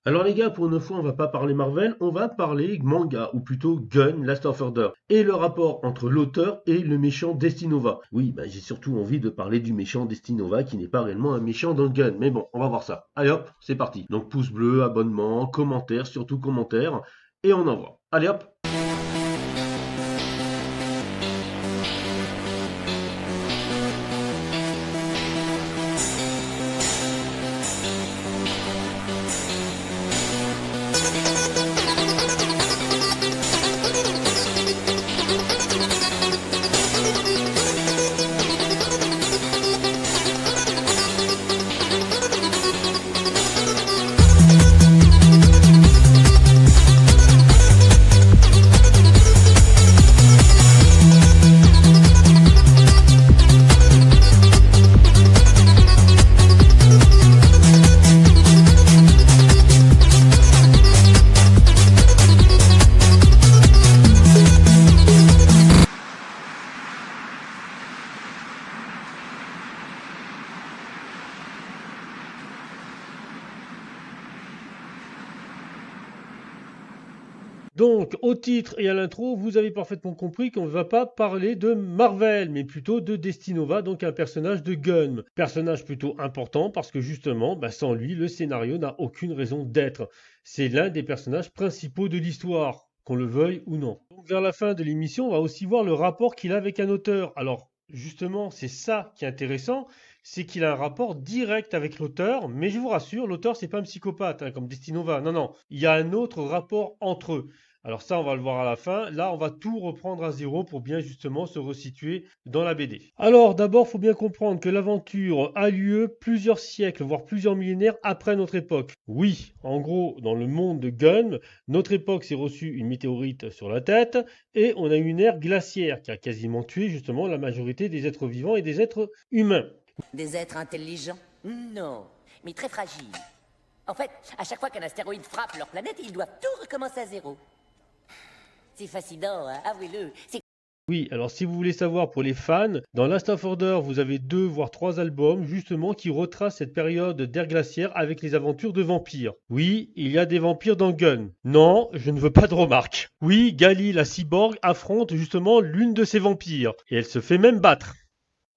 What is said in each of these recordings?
Alors les gars, pour une fois, on va pas parler Marvel, on va parler manga, ou plutôt Gun, Last of Order, et le rapport entre l'auteur et le méchant Destinova. Oui, bah, j'ai surtout envie de parler du méchant Destinova, qui n'est pas réellement un méchant dans Gun, mais bon, on va voir ça. Allez hop, c'est parti. Donc pouce bleu, abonnement, commentaire, surtout commentaire, et on envoie. Allez hop. Donc, au titre et à l'intro, vous avez parfaitement compris qu'on ne va pas parler de Marvel, mais plutôt de Destinova, donc un personnage de Gun. Personnage plutôt important parce que justement, bah, sans lui, le scénario n'a aucune raison d'être. C'est l'un des personnages principaux de l'histoire, qu'on le veuille ou non. Donc, vers la fin de l'émission, on va aussi voir le rapport qu'il a avec un auteur. Alors, justement, c'est ça qui est intéressant, c'est qu'il a un rapport direct avec l'auteur, mais je vous rassure, l'auteur, c'est pas un psychopathe, hein, comme Destinova. Non, non, il y a un autre rapport entre eux. Alors ça, on va le voir à la fin. Là, on va tout reprendre à zéro pour bien justement se resituer dans la BD. Alors d'abord, il faut bien comprendre que l'aventure a lieu plusieurs siècles, voire plusieurs millénaires après notre époque. Oui, en gros, dans le monde de Gun, notre époque s'est reçue une météorite sur la tête et on a eu une ère glaciaire qui a quasiment tué justement la majorité des êtres vivants et des êtres humains. Des êtres intelligents? Non, mais très fragiles. En fait, à chaque fois qu'un astéroïde frappe leur planète, ils doivent tout recommencer à zéro. C'est fascinant, hein, avouez-le. C'est Oui, alors si vous voulez savoir pour les fans, dans Last of Order, vous avez 2 voire 3 albums justement qui retracent cette période d'ère glaciaire avec les aventures de vampires. Oui, il y a des vampires dans Gun. Non, je ne veux pas de remarques. Oui, Gali, la cyborg, affronte justement l'une de ces vampires et elle se fait même battre.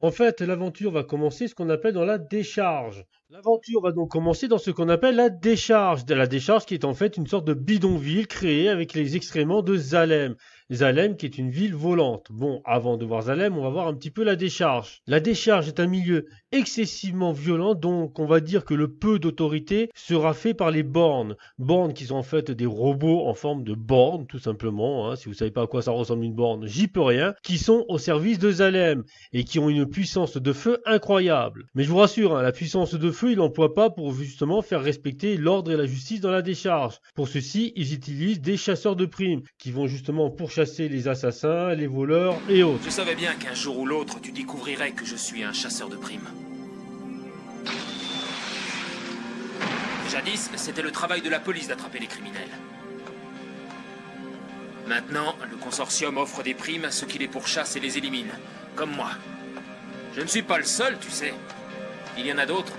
En fait, l'aventure va commencer ce qu'on appelle dans la décharge. L'aventure va donc commencer dans ce qu'on appelle la décharge. La décharge qui est en fait une sorte de bidonville créée avec les excréments de Zalem. Zalem qui est une ville volante. Bon, avant de voir Zalem, on va voir un petit peu la décharge. La décharge est un milieu excessivement violent, donc on va dire que le peu d'autorité sera fait par les bornes. Bornes qui sont en fait des robots en forme de bornes, tout simplement. Hein. Si vous savez pas à quoi ça ressemble une borne, j'y peux rien. Qui sont au service de Zalem et qui ont une puissance de feu incroyable. Mais je vous rassure, hein, la puissance de feu, ils l'emploient pas pour justement faire respecter l'ordre et la justice dans la décharge. Pour ceci, ils utilisent des chasseurs de primes qui vont justement pourchasser les assassins, les voleurs et autres. Je savais bien qu'un jour ou l'autre, tu découvrirais que je suis un chasseur de primes. Jadis, c'était le travail de la police d'attraper les criminels. Maintenant, le consortium offre des primes à ceux qui les pourchassent et les éliminent, comme moi. Je ne suis pas le seul, tu sais. Il y en a d'autres.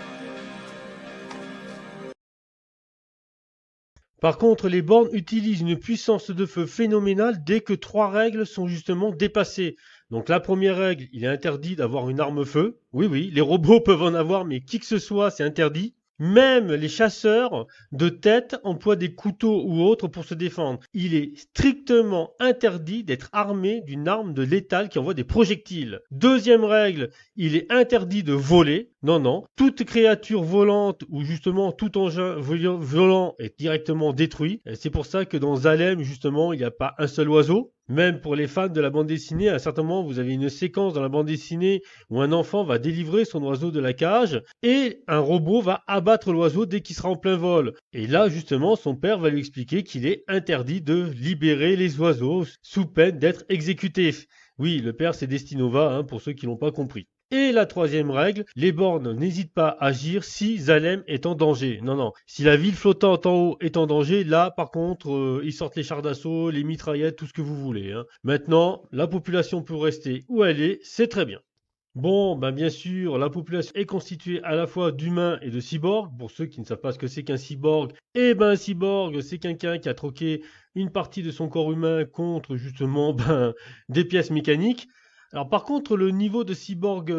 Par contre, les bornes utilisent une puissance de feu phénoménale dès que 3 règles sont justement dépassées. Donc la première règle, il est interdit d'avoir une arme feu. Oui, oui, les robots peuvent en avoir, mais qui que ce soit, c'est interdit. Même les chasseurs de tête emploient des couteaux ou autres pour se défendre. Il est strictement interdit d'être armé d'une arme de létale qui envoie des projectiles. Deuxième règle, il est interdit de voler. Non, non. Toute créature volante ou justement tout engin volant est directement détruit. Et c'est pour ça que dans Zalem, justement, il n'y a pas un seul oiseau. Même pour les fans de la bande dessinée, à un certain moment, vous avez une séquence dans la bande dessinée où un enfant va délivrer son oiseau de la cage et un robot va abattre l'oiseau dès qu'il sera en plein vol. Et là, justement, son père va lui expliquer qu'il est interdit de libérer les oiseaux sous peine d'être exécuté. Oui, le père, c'est Destinova, hein, pour ceux qui l'ont pas compris. Et la troisième règle, les bornes n'hésitent pas à agir si Zalem est en danger. Non, non. Si la ville flottante en haut est en danger, là, par contre, ils sortent les chars d'assaut, les mitraillettes, tout ce que vous voulez. Hein. Maintenant, la population peut rester où elle est, c'est très bien. Bon, ben bien sûr, la population est constituée à la fois d'humains et de cyborgs. Pour ceux qui ne savent pas ce que c'est qu'un cyborg, eh ben un cyborg, c'est quelqu'un qui a troqué une partie de son corps humain contre justement des pièces mécaniques. Alors par contre, le niveau de cyborg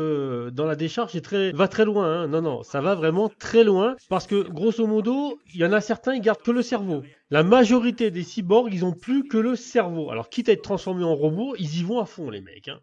dans la décharge va très loin, hein. Non, non, ça va vraiment très loin parce que grosso modo, il y en a certains, ils gardent que le cerveau. La majorité des cyborgs, ils ont plus que le cerveau. Alors quitte à être transformés en robots, ils y vont à fond les mecs, hein.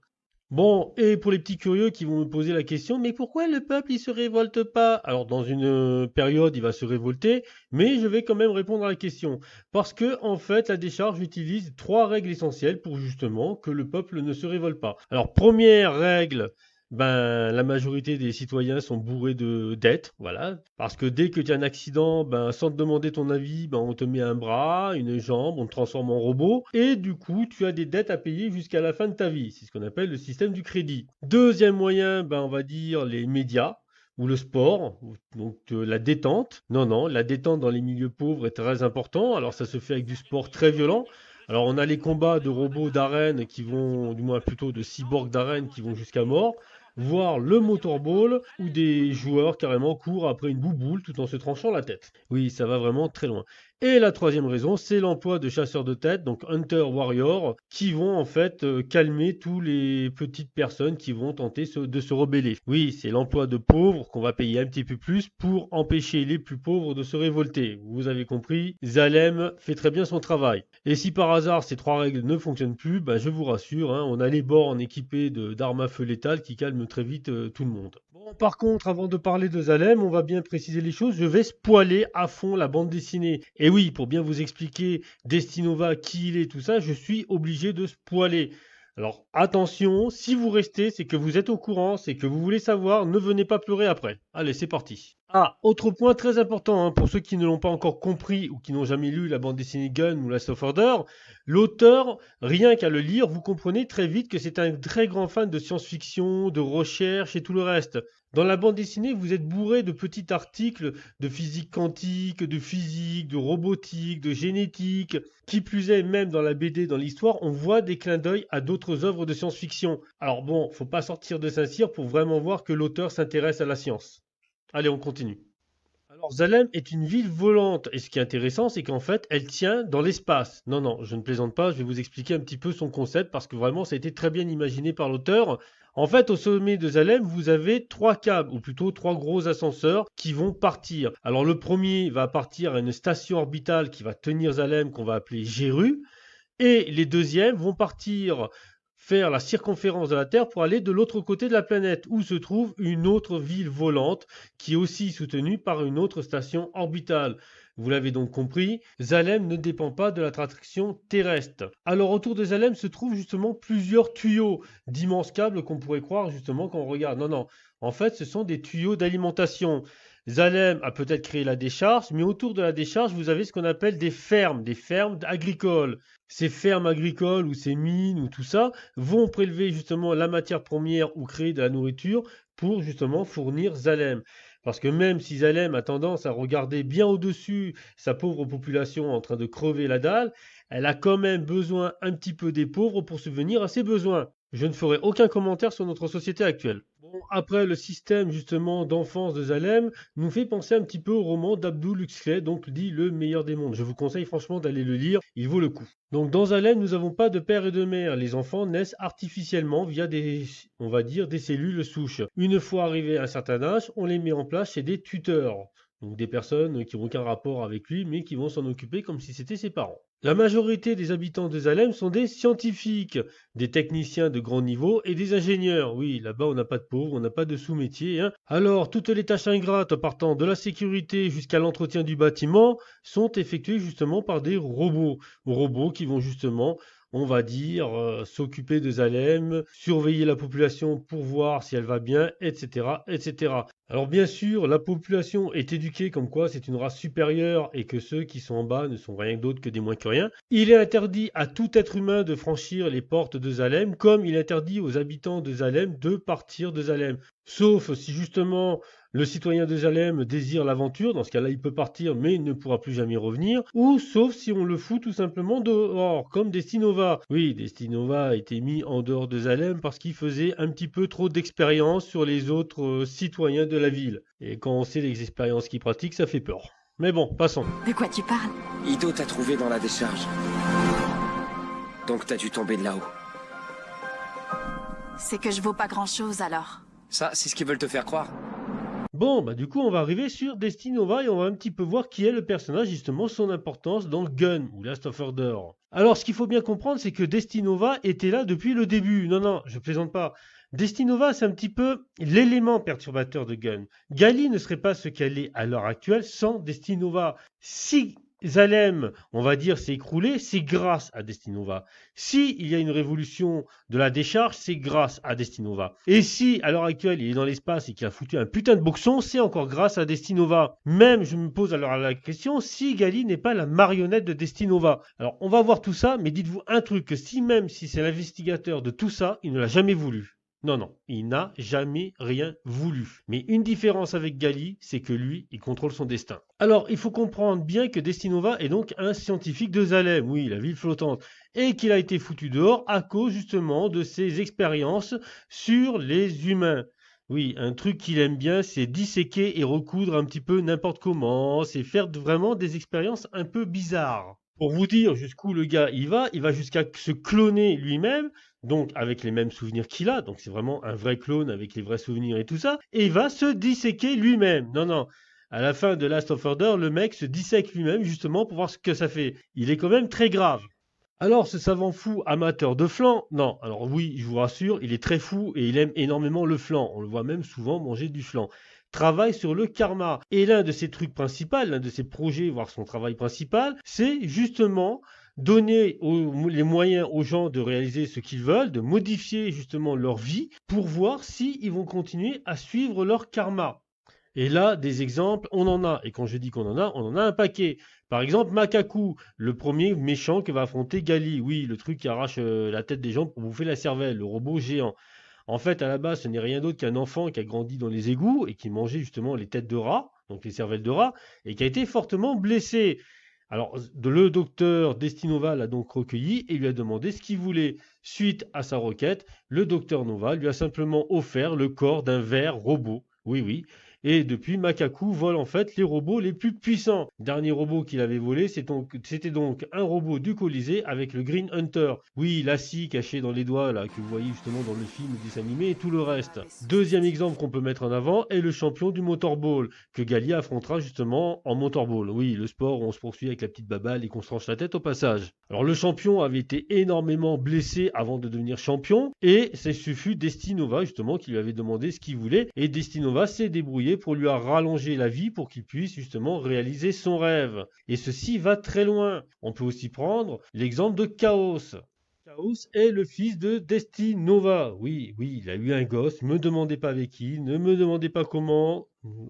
Bon, et pour les petits curieux qui vont me poser la question, mais pourquoi le peuple il se révolte pas? Alors dans une période il va se révolter, mais je vais quand même répondre à la question. Parce que en fait la décharge utilise trois règles essentielles pour justement que le peuple ne se révolte pas. Alors première règle, ben la majorité des citoyens sont bourrés de dettes, voilà. Parce que dès que tu as un accident, ben sans te demander ton avis, ben on te met un bras, une jambe, on te transforme en robot, et du coup tu as des dettes à payer jusqu'à la fin de ta vie. C'est ce qu'on appelle le système du crédit. Deuxième moyen, ben on va dire les médias ou le sport, donc la détente. Non, non, la détente dans les milieux pauvres est très important. Alors ça se fait avec du sport très violent. Alors on a les combats de robots d'arène qui vont, du moins plutôt de cyborgs d'arène qui vont jusqu'à mort, voire le motorball où des joueurs carrément courent après une bouboule tout en se tranchant la tête. Oui, ça va vraiment très loin. Et la troisième raison, c'est l'emploi de chasseurs de tête, donc Hunter Warrior, qui vont en fait calmer tous les petites personnes qui vont tenter de se rebeller. Oui, c'est l'emploi de pauvres qu'on va payer un petit peu plus pour empêcher les plus pauvres de se révolter. Vous avez compris, Zalem fait très bien son travail. Et si par hasard ces trois règles ne fonctionnent plus, ben, je vous rassure, hein, on a les bornes équipées d'armes à feu létales qui calment très vite tout le monde. Bon, par contre, avant de parler de Zalem, on va bien préciser les choses. Je vais spoiler à fond la bande dessinée. Et oui, pour bien vous expliquer Destinova, qui il est, tout ça, je suis obligé de spoiler. Alors attention, si vous restez, c'est que vous êtes au courant, c'est que vous voulez savoir, ne venez pas pleurer après. Allez, c'est parti. Ah, autre point très important, hein, pour ceux qui ne l'ont pas encore compris ou qui n'ont jamais lu la bande dessinée Gun ou Last of Order, l'auteur, rien qu'à le lire, vous comprenez très vite que c'est un très grand fan de science-fiction, de recherche et tout le reste. Dans la bande dessinée, vous êtes bourré de petits articles de physique quantique, de physique, de robotique, de génétique. Qui plus est, même dans la BD, dans l'histoire, on voit des clins d'œil à d'autres œuvres de science-fiction. Alors bon, faut pas sortir de Saint-Cyr pour vraiment voir que l'auteur s'intéresse à la science. Allez, on continue. Alors, Zalem est une ville volante. Et ce qui est intéressant, c'est qu'en fait, elle tient dans l'espace. Non, non, je ne plaisante pas. Je vais vous expliquer un petit peu son concept parce que vraiment, ça a été très bien imaginé par l'auteur. En fait, au sommet de Zalem, vous avez trois câbles, ou plutôt trois gros ascenseurs qui vont partir. Alors, le premier va partir à une station orbitale qui va tenir Zalem, qu'on va appeler Géru. Et les deuxièmes vont partir faire la circonférence de la Terre pour aller de l'autre côté de la planète, où se trouve une autre ville volante qui est aussi soutenue par une autre station orbitale. Vous l'avez donc compris, Zalem ne dépend pas de l'attraction terrestre. Alors autour de Zalem se trouvent justement plusieurs tuyaux, d'immenses câbles qu'on pourrait croire justement quand on regarde. Non, non, en fait ce sont des tuyaux d'alimentation. Zalem a peut-être créé la décharge, mais autour de la décharge, vous avez ce qu'on appelle des fermes agricoles. Ces fermes agricoles ou ces mines ou tout ça vont prélever justement la matière première ou créer de la nourriture pour justement fournir Zalem. Parce que même si Zalem a tendance à regarder bien au-dessus sa pauvre population en train de crever la dalle, elle a quand même besoin un petit peu des pauvres pour subvenir à ses besoins. Je ne ferai aucun commentaire sur notre société actuelle. Bon, après, le système justement d'enfance de Zalem nous fait penser un petit peu au roman d'Abdul Huxley, donc dit Le meilleur des mondes. Je vous conseille franchement d'aller le lire, il vaut le coup. Donc dans Zalem, nous n'avons pas de père et de mère. Les enfants naissent artificiellement via on va dire, des cellules souches. Une fois arrivés à un certain âge, on les met en place chez des tuteurs. Donc des personnes qui n'ont aucun rapport avec lui, mais qui vont s'en occuper comme si c'était ses parents. La majorité des habitants de Zalem sont des scientifiques, des techniciens de grand niveau et des ingénieurs. Oui, là-bas on n'a pas de pauvres, on n'a pas de sous-métiers, hein. Alors, toutes les tâches ingrates partant de la sécurité jusqu'à l'entretien du bâtiment sont effectuées justement par des robots. Robots qui vont justement, on va dire, s'occuper de Zalem, surveiller la population pour voir si elle va bien, etc., etc. Alors bien sûr, la population est éduquée comme quoi c'est une race supérieure et que ceux qui sont en bas ne sont rien d'autre que des moins que rien. Il est interdit à tout être humain de franchir les portes de Zalem, comme il est interdit aux habitants de Zalem de partir de Zalem. Sauf si justement le citoyen de Zalem désire l'aventure, dans ce cas-là il peut partir mais il ne pourra plus jamais revenir, ou sauf si on le fout tout simplement dehors, comme Destinova. Oui, Destinova a été mis en dehors de Zalem parce qu'il faisait un petit peu trop d'expérience sur les autres citoyens de la ville. Et quand on sait les expériences qu'il pratique, ça fait peur. Mais bon, passons. De quoi tu parles? Ido t'a trouvé dans la décharge. Donc t'as dû tomber de là-haut. C'est que je vaux pas grand-chose alors. Ça, c'est ce qu'ils veulent te faire croire. Bon, bah du coup, on va arriver sur Destinova et on va un petit peu voir qui est le personnage, justement, son importance dans Gun ou Last of Order. Alors, ce qu'il faut bien comprendre, c'est que Destinova était là depuis le début. Non, je plaisante pas. Destinova, c'est un petit peu l'élément perturbateur de Gun. Gali ne serait pas ce qu'elle est à l'heure actuelle sans Destinova. Si Zalem, on va dire, s'est écroulé, c'est grâce à Destinova. Si il y a une révolution de la décharge, c'est grâce à Destinova. Et si, à l'heure actuelle, il est dans l'espace et qu'il a foutu un putain de boxon, c'est encore grâce à Destinova. Même, je me pose alors la question, si Gali n'est pas la marionnette de Destinova. Alors, on va voir tout ça, mais dites-vous un truc, que même si c'est l'investigateur de tout ça, il ne l'a jamais voulu. Non, il n'a jamais rien voulu. Mais une différence avec Gali, c'est que lui, il contrôle son destin. Alors, il faut comprendre bien que Destinova est donc un scientifique de Zalem, oui, la ville flottante, et qu'il a été foutu dehors à cause justement de ses expériences sur les humains. Oui, un truc qu'il aime bien, c'est disséquer et recoudre un petit peu n'importe comment, c'est faire vraiment des expériences un peu bizarres. Pour vous dire jusqu'où le gars il va jusqu'à se cloner lui-même, donc avec les mêmes souvenirs qu'il a, donc c'est vraiment un vrai clone avec les vrais souvenirs et tout ça, et il va se disséquer lui-même. Non, à la fin de Last of Order, le mec se dissèque lui-même justement pour voir ce que ça fait. Il est quand même très grave. Alors, ce savant fou amateur de flan, non, alors oui, je vous rassure, il est très fou et il aime énormément le flan. On le voit même souvent manger du flan. Travaille sur le karma. Et l'un de ses trucs principaux, l'un de ses projets, voire son travail principal, c'est justement donner les moyens aux gens de réaliser ce qu'ils veulent, de modifier justement leur vie pour voir s'ils vont continuer à suivre leur karma. Et là, des exemples, on en a. Et quand je dis qu'on en a, on en a un paquet. Par exemple, Makaku, le premier méchant que va affronter Gali. Oui, le truc qui arrache la tête des gens pour bouffer la cervelle, le robot géant. En fait, à la base, ce n'est rien d'autre qu'un enfant qui a grandi dans les égouts et qui mangeait justement les têtes de rats, donc les cervelles de rats, et qui a été fortement blessé. Alors, le docteur Destinova l'a donc recueilli et lui a demandé ce qu'il voulait. Suite à sa requête, le docteur Nova lui a simplement offert le corps d'un ver robot. Oui. Et depuis, Makaku vole en fait les robots les plus puissants. Dernier robot qu'il avait volé, c'était donc un robot du Colisée avec le Green Hunter. Oui, la scie cachée dans les doigts là que vous voyez justement dans le film dessin animé et tout le reste. Deuxième exemple qu'on peut mettre en avant est le champion du motorball que Gali affrontera justement en motorball. Oui, le sport où on se poursuit avec la petite baballe et qu'on se tranche la tête au passage. Alors le champion avait été énormément blessé avant de devenir champion et ce fut Destinova justement qui lui avait demandé ce qu'il voulait et Destinova s'est débrouillé pour lui rallonger la vie pour qu'il puisse justement réaliser son rêve. Et ceci va très loin. On peut aussi prendre l'exemple de Chaos. Chaos est le fils de Destinova. Oui, il a eu un gosse. Ne me demandez pas avec qui, ne me demandez pas comment.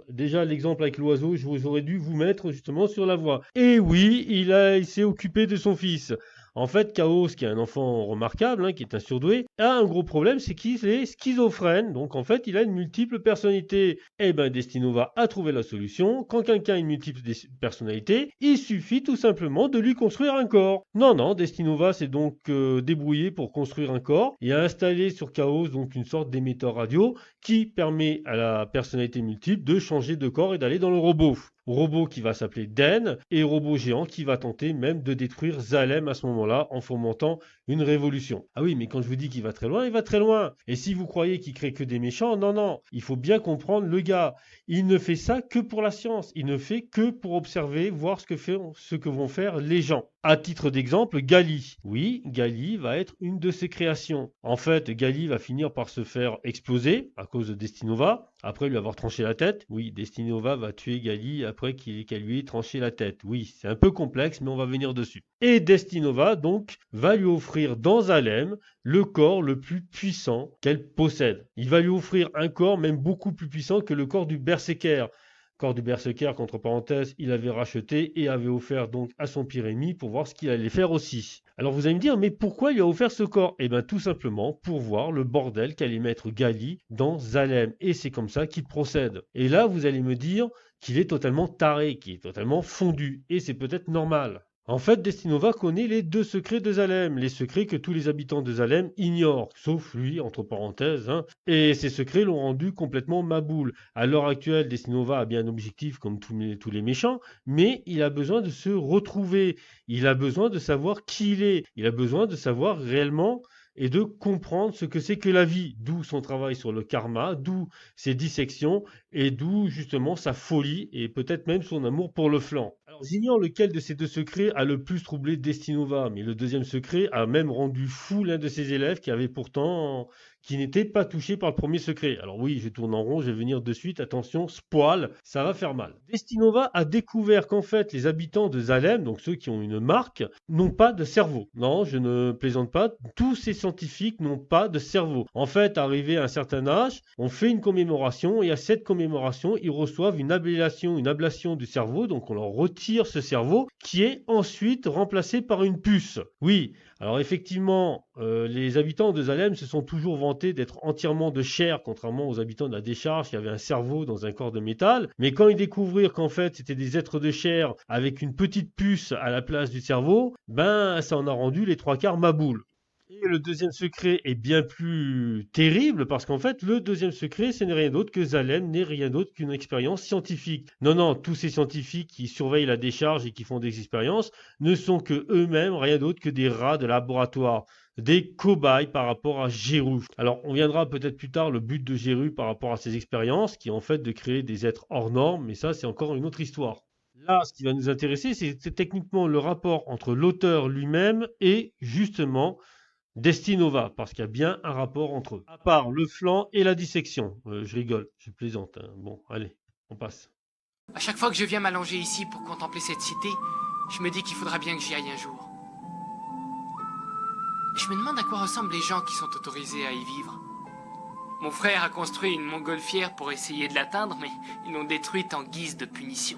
Déjà, l'exemple avec l'oiseau, j'aurais dû vous mettre justement sur la voie. Et oui, il s'est occupé de son fils. En fait, Chaos, qui est un enfant remarquable, qui est un surdoué, a un gros problème, c'est qu'il est schizophrène. Donc en fait, il a une multiple personnalité. Eh ben, Destinova a trouvé la solution. Quand quelqu'un a une multiple personnalité, il suffit tout simplement de lui construire un corps. Non, Destinova s'est donc débrouillé pour construire un corps et a installé sur Chaos donc une sorte d'émetteur radio qui permet à la personnalité multiple de changer de corps et d'aller dans le robot. Robot qui va s'appeler Den et robot géant qui va tenter même de détruire Zalem à ce moment-là en fomentant une révolution. Ah oui, mais quand je vous dis qu'il va très loin, il va très loin. Et si vous croyez qu'il crée que des méchants, non. Il faut bien comprendre le gars. Il ne fait ça que pour la science. Il ne fait que pour observer, voir ce que vont faire les gens. À titre d'exemple, Gali. Oui, Gali va être une de ses créations. En fait, Gali va finir par se faire exploser à cause de Destinova, après lui avoir tranché la tête. Oui, Destinova va tuer Gali après qu'elle lui ait tranché la tête. Oui, c'est un peu complexe, mais on va venir dessus. Et Destinova, donc, va lui offrir dans Zalem le corps le plus puissant qu'elle possède. Il va lui offrir un corps même beaucoup plus puissant que le corps du Berserker. Corps du Berserker, qu'entre parenthèses, il avait racheté et avait offert donc à son pire ennemi pour voir ce qu'il allait faire aussi. Alors vous allez me dire, mais pourquoi il a offert ce corps? Eh bien tout simplement pour voir le bordel qu'allait mettre Gali dans Zalem. Et c'est comme ça qu'il procède. Et là, vous allez me dire qu'il est totalement taré, qu'il est totalement fondu. Et c'est peut-être normal. En fait, Destinova connaît les 2 secrets de Zalem, les secrets que tous les habitants de Zalem ignorent, sauf lui, entre parenthèses, hein. Et ces secrets l'ont rendu complètement maboule. À l'heure actuelle, Destinova a bien un objectif comme tous les méchants, mais il a besoin de se retrouver, il a besoin de savoir qui il est, il a besoin de savoir réellement et de comprendre ce que c'est que la vie, d'où son travail sur le karma, d'où ses dissections, et d'où justement sa folie et peut-être même son amour pour le flan. Alors j'ignore lequel de ces 2 secrets a le plus troublé Destinova, mais le deuxième secret a même rendu fou l'un de ses élèves qui n'était pas touché par le premier secret. Alors oui, je tourne en rond, je vais venir de suite, attention, spoil, ça va faire mal. Destinova a découvert qu'en fait les habitants de Zalem, donc ceux qui ont une marque, n'ont pas de cerveau. Non, je ne plaisante pas, tous ces scientifiques n'ont pas de cerveau. En fait, arrivé à un certain âge, on fait une commémoration et à cette commémoration, ils reçoivent une ablation du cerveau, donc on leur retire ce cerveau qui est ensuite remplacé par une puce. Oui, alors effectivement, les habitants de Zalem se sont toujours vantés d'être entièrement de chair, contrairement aux habitants de la décharge qui avaient un cerveau dans un corps de métal. Mais quand ils découvrirent qu'en fait c'était des êtres de chair avec une petite puce à la place du cerveau, ben ça en a rendu les 3/4 maboules. Et le deuxième secret est bien plus terrible parce qu'en fait, le deuxième secret, ce n'est rien d'autre que Zalem n'est rien d'autre qu'une expérience scientifique. Non, non, tous ces scientifiques qui surveillent la décharge et qui font des expériences ne sont que eux-mêmes rien d'autre que des rats de laboratoire, des cobayes par rapport à Géru. Alors, on viendra peut-être plus tard le but de Géru par rapport à ces expériences, qui est en fait de créer des êtres hors normes, mais ça, c'est encore une autre histoire. Là, ce qui va nous intéresser, c'est techniquement le rapport entre l'auteur lui-même et justement Destinova, parce qu'il y a bien un rapport entre eux. À part le flanc et la dissection. Je rigole, je plaisante, hein. Bon, allez, on passe. À chaque fois que je viens m'allonger ici pour contempler cette cité, je me dis qu'il faudra bien que j'y aille un jour. Je me demande à quoi ressemblent les gens qui sont autorisés à y vivre. Mon frère a construit une montgolfière pour essayer de l'atteindre, mais ils l'ont détruite en guise de punition.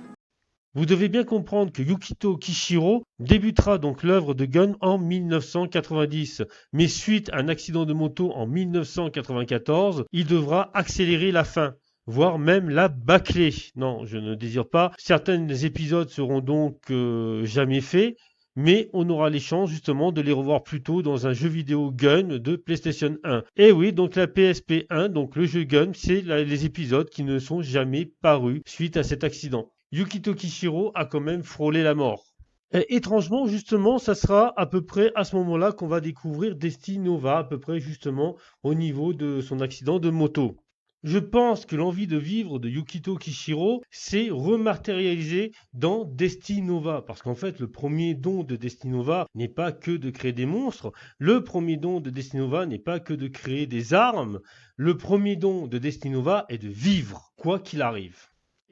Vous devez bien comprendre que Yukito Kishiro débutera donc l'œuvre de Gun en 1990, mais suite à un accident de moto en 1994, il devra accélérer la fin, voire même la bâcler. Non, je ne désire pas. Certains épisodes seront donc jamais faits, mais on aura les chances justement de les revoir plus tôt dans un jeu vidéo Gun de PlayStation 1. Et oui, donc la PSP 1, donc le jeu Gun, c'est les épisodes qui ne sont jamais parus suite à cet accident. Yukito Kishiro a quand même frôlé la mort. Et étrangement, justement, ça sera à peu près à ce moment-là qu'on va découvrir Destinova, à peu près justement au niveau de son accident de moto. Je pense que l'envie de vivre de Yukito Kishiro s'est rematérialisée dans Destinova, parce qu'en fait, le premier don de Destinova n'est pas que de créer des monstres, le premier don de Destinova n'est pas que de créer des armes, le premier don de Destinova est de vivre, quoi qu'il arrive.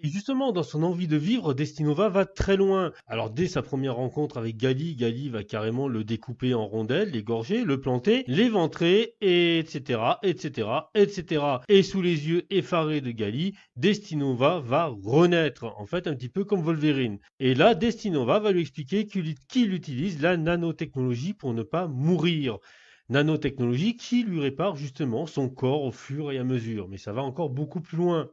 Et justement, dans son envie de vivre, Destinova va très loin. Alors, dès sa première rencontre avec Gali, Gali va carrément le découper en rondelles, l'égorger, le planter, l'éventrer, etc., etc., etc. Et sous les yeux effarés de Gali, Destinova va renaître, en fait, un petit peu comme Wolverine. Et là, Destinova va lui expliquer qu'il utilise la nanotechnologie pour ne pas mourir. Nanotechnologie qui lui répare justement son corps au fur et à mesure. Mais ça va encore beaucoup plus loin.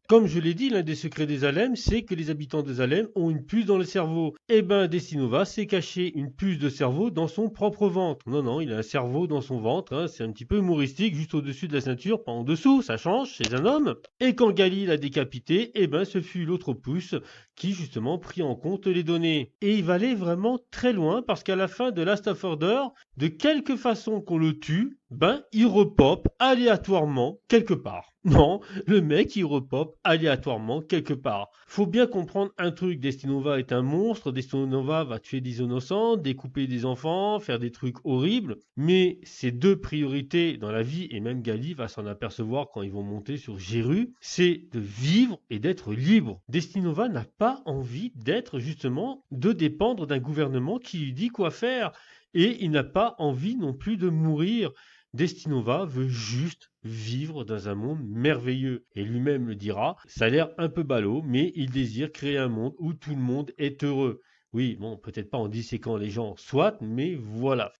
Comme je l'ai dit, l'un des secrets des Zalem, c'est que les habitants de Zalem ont une puce dans le cerveau. Eh ben, Destinova s'est caché une puce de cerveau dans son propre ventre. Non, non, il a un cerveau dans son ventre, hein, c'est un petit peu humoristique, juste au-dessus de la ceinture, pas en dessous, ça change, c'est un homme. Et quand Gali l'a décapité, eh ben, ce fut l'autre puce qui, justement, prit en compte les données. Et il va aller vraiment très loin, parce qu'à la fin de Last of Order, de quelque façon qu'on le tue, ben, il repop aléatoirement quelque part. Non, le mec, il repop aléatoirement quelque part. Faut bien comprendre un truc, Destinova est un monstre, Destinova va tuer des innocents, découper des enfants, faire des trucs horribles, mais ses 2 priorités dans la vie, et même Gali va s'en apercevoir quand ils vont monter sur Géru, c'est de vivre et d'être libre. Destinova n'a pas envie d'être justement, de dépendre d'un gouvernement qui lui dit quoi faire, et il n'a pas envie non plus de mourir. Destinova veut juste vivre dans un monde merveilleux. Et lui-même le dira, ça a l'air un peu ballot, mais il désire créer un monde où tout le monde est heureux. Oui, bon, peut-être pas en disséquant les gens, soit, mais voilà.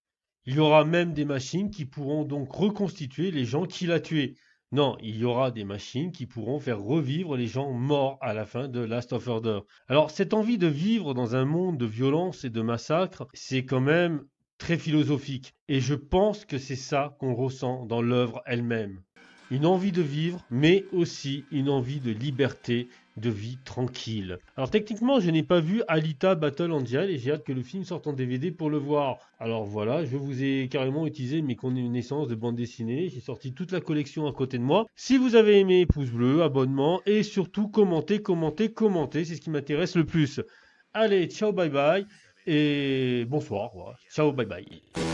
Il y aura même des machines qui pourront donc reconstituer les gens qu'il a tués. Non, il y aura des machines qui pourront faire revivre les gens morts à la fin de Last of Order. Alors, cette envie de vivre dans un monde de violence et de massacre, c'est quand même très philosophique. Et je pense que c'est ça qu'on ressent dans l'œuvre elle-même. Une envie de vivre, mais aussi une envie de liberté, de vie tranquille. Alors techniquement, je n'ai pas vu Alita Battle Angel et j'ai hâte que le film sorte en DVD pour le voir. Alors voilà, je vous ai carrément utilisé mes connaissances de bande dessinée. J'ai sorti toute la collection à côté de moi. Si vous avez aimé, pouce bleu, abonnement et surtout commentez. C'est ce qui m'intéresse le plus. Allez, ciao, bye bye et bonsoir. Voilà. Ciao, bye bye.